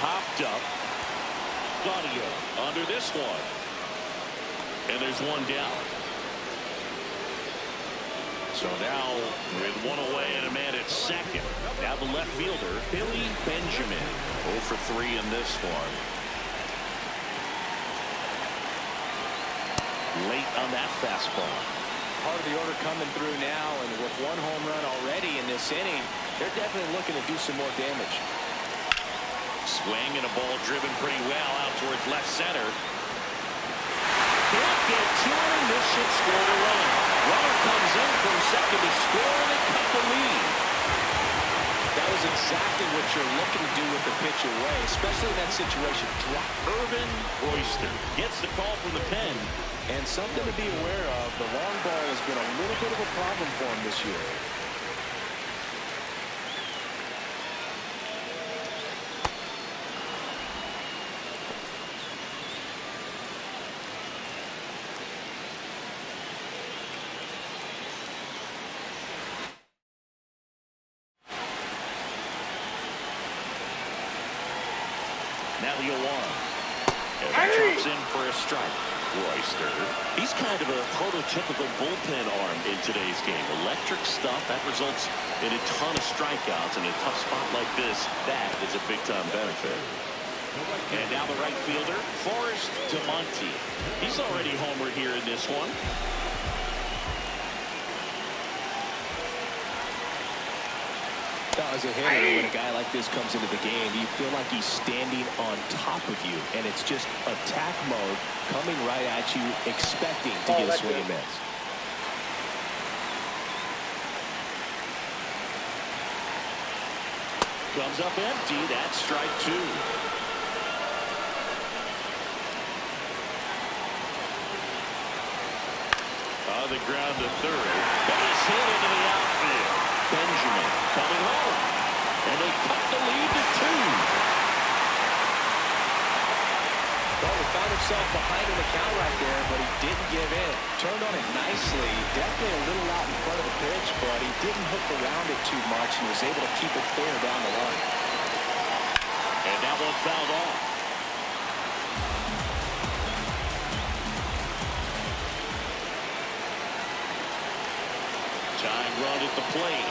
S1: Popped up. Gaudio under this one. And there's one down. So now with one away and a man at second. Now the left fielder, Billy Benjamin. 0 for 3 in this one. Late on that fastball.
S2: Part of the order coming through now, and with 1 home run already in this inning, they're definitely looking to do some more damage.
S1: Swing and a ball driven pretty well out towards left center. Can't get to it, and this should score the run. Runner comes in from second to score, and they cut the lead.
S2: That was exactly what you're looking to do with the pitch away, especially in that situation.
S1: Irvin Oyster gets the call from the pen.
S2: And something to be aware of, the long ball has been a little bit of a problem for him this year.
S1: now the 0-1. And that drops in for a strike. Royster. He's kind of a prototypical bullpen arm in today's game. Electric stuff that results in a ton of strikeouts. In a tough spot like this, that is a big-time benefit. And now the right fielder, Forrest DeMonte. He's already homered here in this one.
S2: As a hitter, when a guy like this comes into the game, you feel like he's standing on top of you, and it's just attack mode coming right at you, expecting to get a swing and miss.
S1: Comes up empty. That's strike 2. On the ground to third. Base hit into the outfield. Benjamin coming home. And they cut the lead to 2.
S2: Well, he found himself behind in the count right there, but he didn't give in. Turned on it nicely. Definitely a little out in front of the pitch, but he didn't hook around it too much and was able to keep it fair down the line.
S1: And that one fouled off. Tying run at the plate.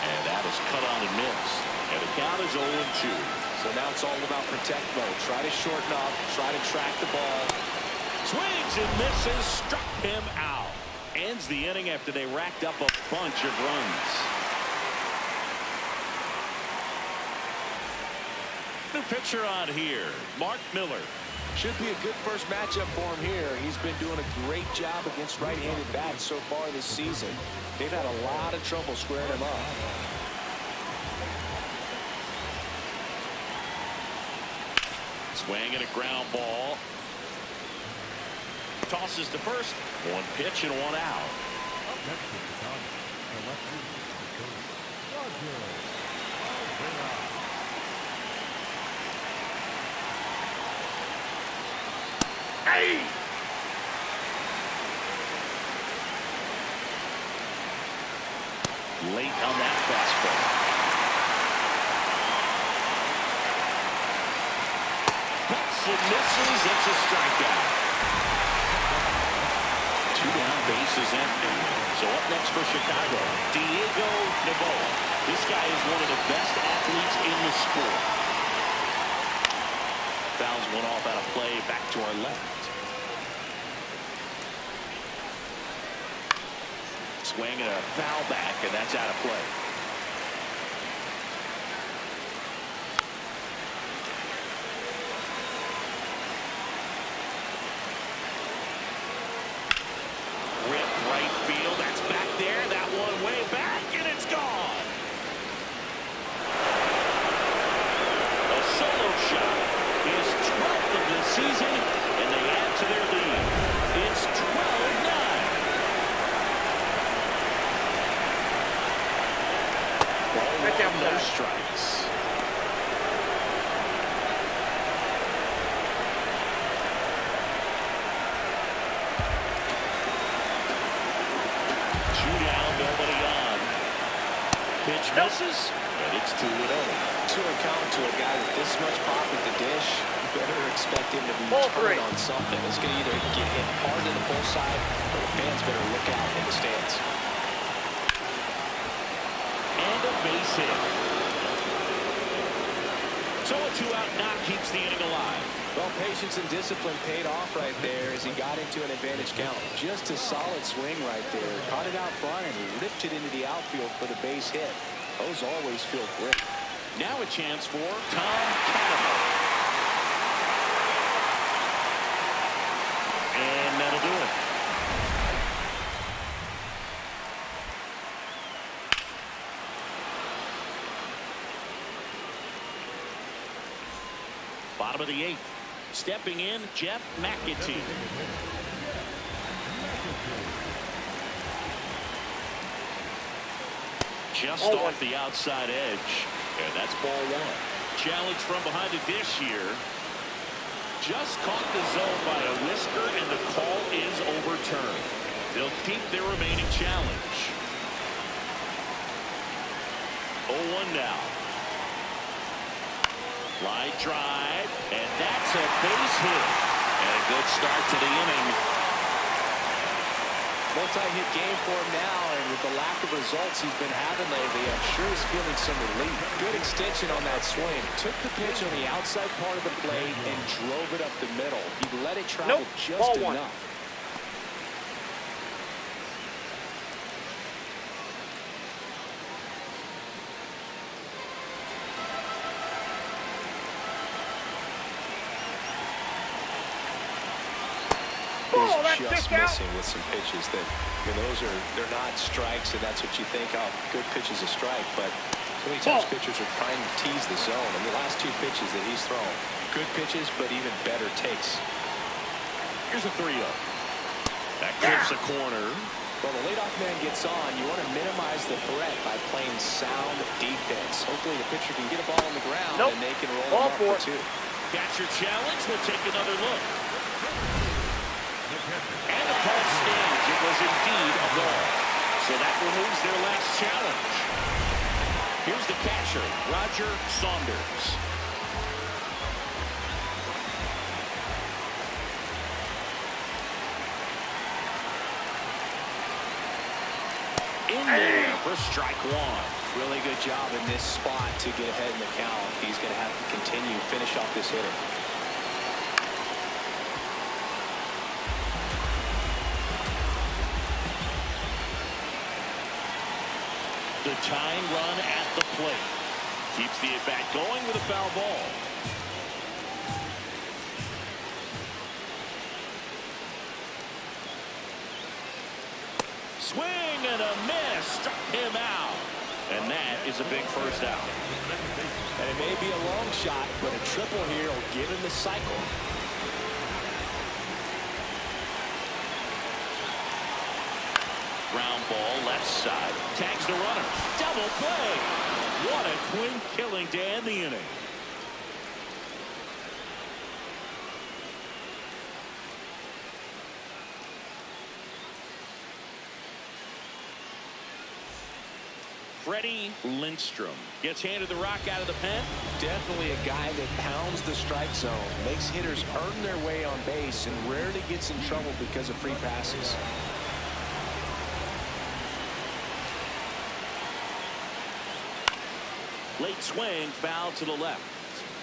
S1: And that is cut on and missed. And the count is 0-2.
S2: So now it's all about protect mode. Try to shorten up. Try to track the ball.
S1: Swings and misses. Struck him out. Ends the inning after they racked up a bunch of runs. New pitcher on here, Mark Miller.
S2: Should be a good first matchup for him here. He's been doing a great job against right-handed bats so far this season. They've had a lot of trouble squaring him up.
S1: Swing and a ground ball. Tosses to first. One pitch and one out.
S4: Up next is the top. The left fielder, Roger.
S3: Hey!
S1: Late on that fastball. Cuts and misses. It's a strikeout. 2 down, base is empty. So up next for Chicago, Diego Noboa. This guy is one of the best athletes in the sport. Fouls one off out of play, back to our left. Swing and a foul back, and that's out of play. Rip right field, that's back there. That one way back, and it's gone. A solo shot. His 12th of the season, and they add to their lead. It's 12-9. No strikes. Two down, nobody on. Pitch misses, and it's 2-0.
S2: 2-0 count to a guy with this much pop at the dish. You better expect him to be turning on something. It's going to either get hit hard in the pull side, or the fans better look out in the stands.
S1: And a base hit. So a 2-out knock keeps the inning alive.
S2: Well, patience and discipline paid off right there as he got into an advantage count. Just a solid swing right there. Caught it out front and ripped it into the outfield for the base hit. Those always feel great.
S1: Now a chance for Tom Catamore. And that'll do it. Bottom of the 8th. Stepping in, Jeff McAtee. Just off the outside edge. And that's ball 1. Challenge from behind the dish here. Just caught the zone by a whisker, and the call is overturned. They'll keep their remaining challenge. 0-1 now. Line drive, and that's a base hit. And a good start to the inning.
S2: Multi-hit game for him now, and with the lack of results he's been having lately, I'm sure he's feeling some relief. Good extension on that swing. Took the pitch on the outside part of the plate and drove it up the middle. He let it travel just enough. Just missing with some pitches that, they're not strikes, and that's what you think, oh, good pitch is a strike, but so many times pitchers are trying to tease the zone, and the last 2 pitches that he's thrown, good pitches, but even better takes.
S1: Here's a 3-0. That clips a corner.
S2: Well, the leadoff man gets on. You want to minimize the threat by playing sound defense. Hopefully the pitcher can get a ball on the ground, and they can roll him up for 2.
S1: Catcher challenge. We'll take another look. And the call stands. It was indeed a ball. So that removes their last challenge. Here's the catcher, Roger Saunders. In there for strike 1.
S2: Really good job in this spot to get ahead in the count. He's going to have to continue, finish off this hitter.
S1: The tying run at the plate. Keeps the at-bat going with a foul ball. Swing and a miss. Struck him out. And that is a big first out.
S2: And it may be a long shot, but a triple here will give him the cycle.
S1: Ground ball left side. Tags the runner. Double play. What a clean killing to end the inning. Freddie Lindstrom gets handed the rock out of the pen.
S2: Definitely a guy that pounds the strike zone, makes hitters earn their way on base, and rarely gets in trouble because of free passes.
S1: Late swing, foul to the left.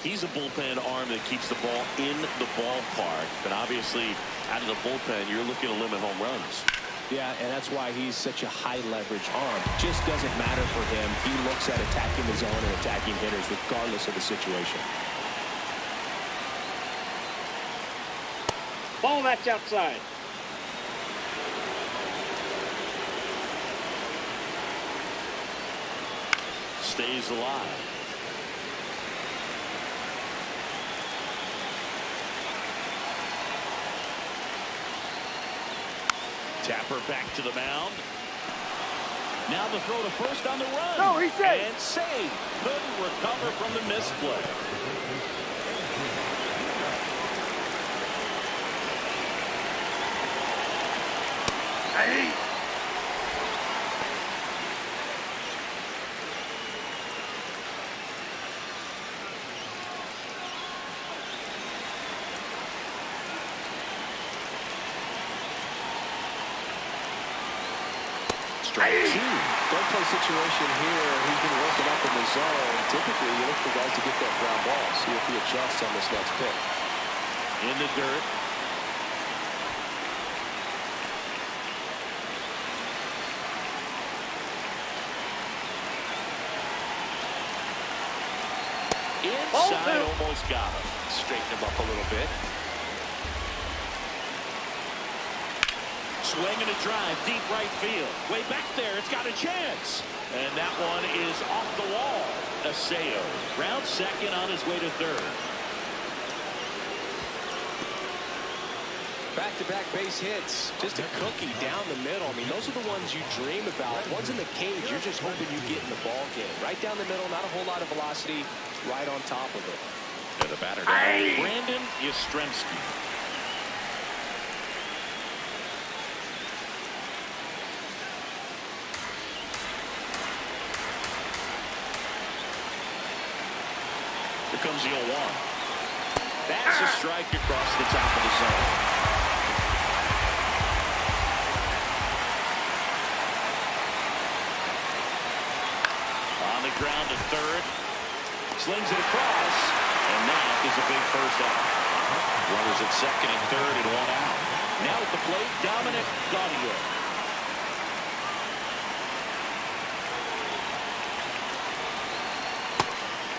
S1: He's a bullpen arm that keeps the ball in the ballpark. But obviously, out of the bullpen, you're looking to limit home runs.
S2: Yeah, and that's why he's such a high-leverage arm. Just doesn't matter for him. He looks at attacking the zone and attacking hitters regardless of the situation.
S3: Ball, that's outside.
S1: Stays alive. Tapper back to the mound. Now the throw to first on the run.
S3: No, he's safe.
S1: And saved. Couldn't recover from the misplay.
S3: Hey.
S2: Strike 2. Don't play situation here. He's been working up in the zone. Typically, you look for guys to get that ground ball. See if he adjusts on this next pitch.
S1: In the dirt. Inside, almost got him.
S2: Straighten him up a little bit.
S1: Swing and a drive, deep right field. Way back there, it's got a chance. And that one is off the wall. Aseo, round second on his way to third.
S2: Back-to-back base hits. Just a cookie down the middle. I mean, those are the ones you dream about. Ones in the cage, you're just hoping you get in the ball game. Right down the middle, not a whole lot of velocity. Right on top of it.
S1: To the batter down. Brandon Yastrzemski. Here comes the 0-1. That's a strike across the top of the zone. On the ground to third. Slings it across. And that is a big first out. Runners at second and third and 1 out. Now at the plate, Dominic Gaudier.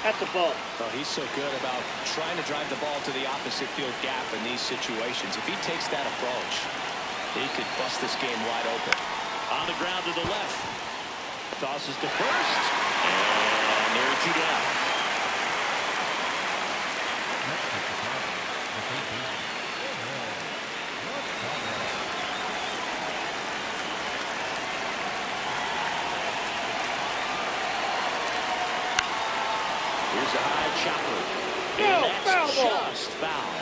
S3: That's a ball.
S2: Well, he's so good about trying to drive the ball to the opposite field gap in these situations. If he takes that approach, he could bust this game wide open.
S1: On the ground to the left. Tosses to first. And there are 2 down. Here's a high chopper. And that's just foul.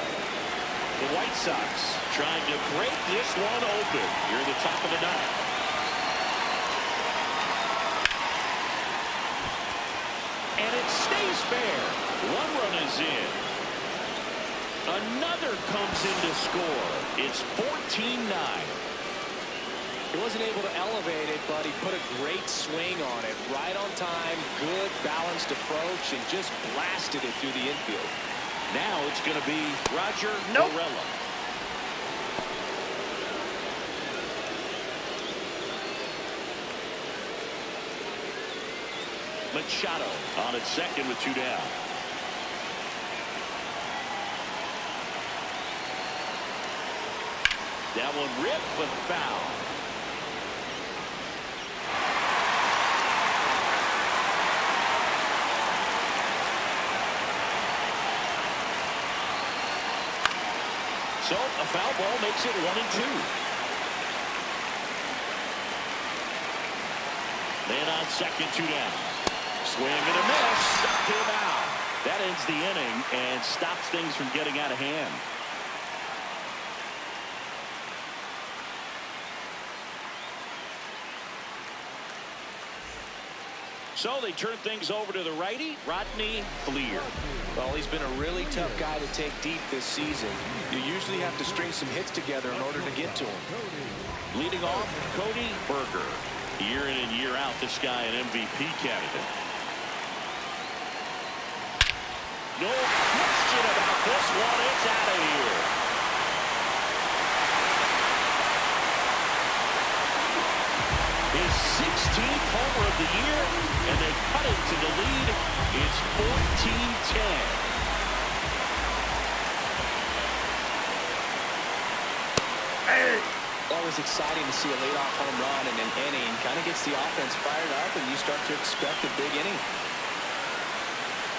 S1: The White Sox trying to break this one open here at the top of the ninth. And it stays fair. 1 run is in. Another comes in to score. It's 14-9.
S2: He wasn't able to elevate it, but he put a great swing on it. Right on time, good balanced approach, and just blasted it through the infield.
S1: Now it's going to be Roger Morella. Machado on at second with 2 down. That one ripped, but foul. So a foul ball makes it 1-2. Man on second, 2 down. Swing and a miss. Struck him out. That ends the inning and stops things from getting out of hand. So they turn things over to the righty, Rodney Fleer.
S2: Well, he's been a really tough guy to take deep this season. You usually have to string some hits together in order to get to him.
S1: Leading off, Cody Berger. Year in and year out, this guy an MVP candidate. No question about this one. It's out of here. His 16th homer of the year, and they cut it to the lead. It's 14-10.
S2: Always exciting to see a leadoff home run in an inning. Kind of gets the offense fired up, and you start to expect a big inning.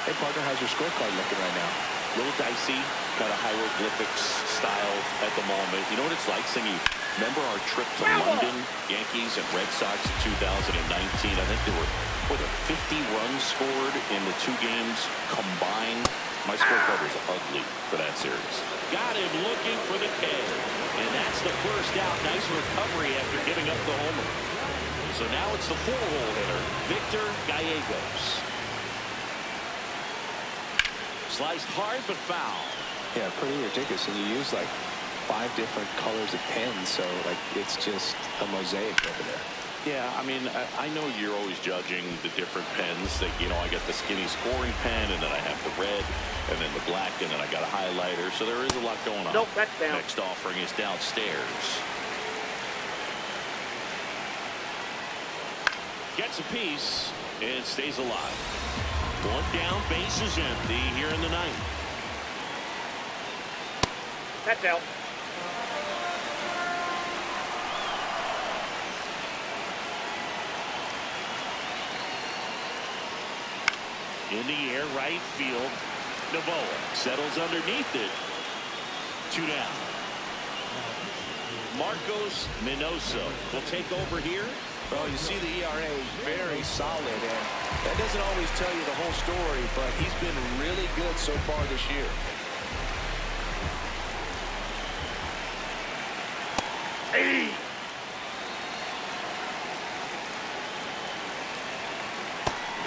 S2: Hey, partner, how's your scorecard looking right now?
S1: A little dicey, kind of hieroglyphics style at the moment. You know what it's like, Singy? Remember our trip to London, Yankees and Red Sox in 2019? I think there were 50 runs scored in the 2 games combined. My scorecard was ugly for that series. Got him looking for the K. And that's the first out. Nice recovery after giving up the homer. So now it's the 4-hole hitter, Victor Gallegos. Sliced hard but foul.
S2: Yeah, pretty ridiculous. And you use like 5 different colors of pens, so like it's just a mosaic over there.
S1: Yeah, I mean, I know you're always judging the different pens. That, you know, I got the skinny scoring pen, and then I have the red, and then the black, and then I got a highlighter. So there is a lot going on.
S3: Nope, that's down.
S1: Next offering is downstairs. Gets a piece and stays alive. 1 down, base is empty here in the 9th.
S3: That's out.
S1: In the air, right field. Novoa settles underneath it. 2 down. Marcos Minoso will take over here.
S2: Well, you see the ERA very solid, and that doesn't always tell you the whole story, but he's been really good so far this year.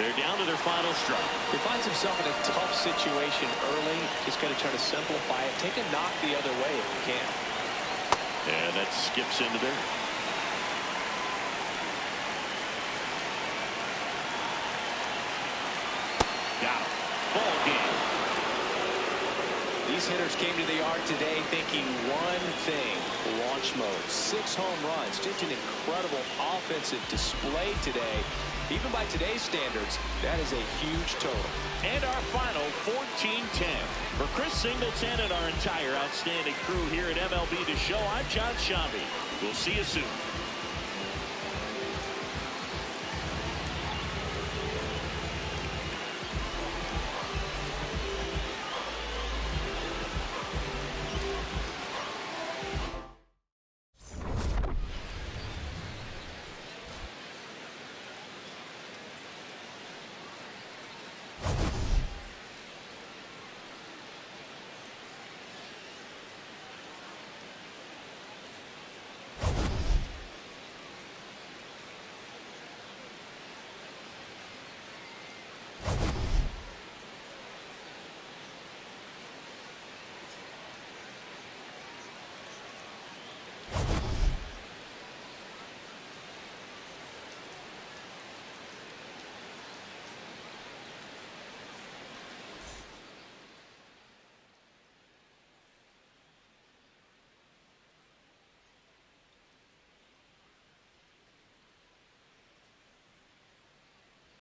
S1: They're down to their final strike.
S2: He finds himself in a tough situation early. Just got to try to simplify it. Take a knock the other way if you can.
S1: And that skips into there. Got him. Ball game.
S2: These hitters came to the yard today thinking one thing: launch mode. 6 home runs. Just an incredible offensive display today. Even by today's standards, that is a huge total.
S1: And our final 14-10. For Chris Singleton and our entire outstanding crew here at MLB The Show, I'm John Shambi. We'll see you soon.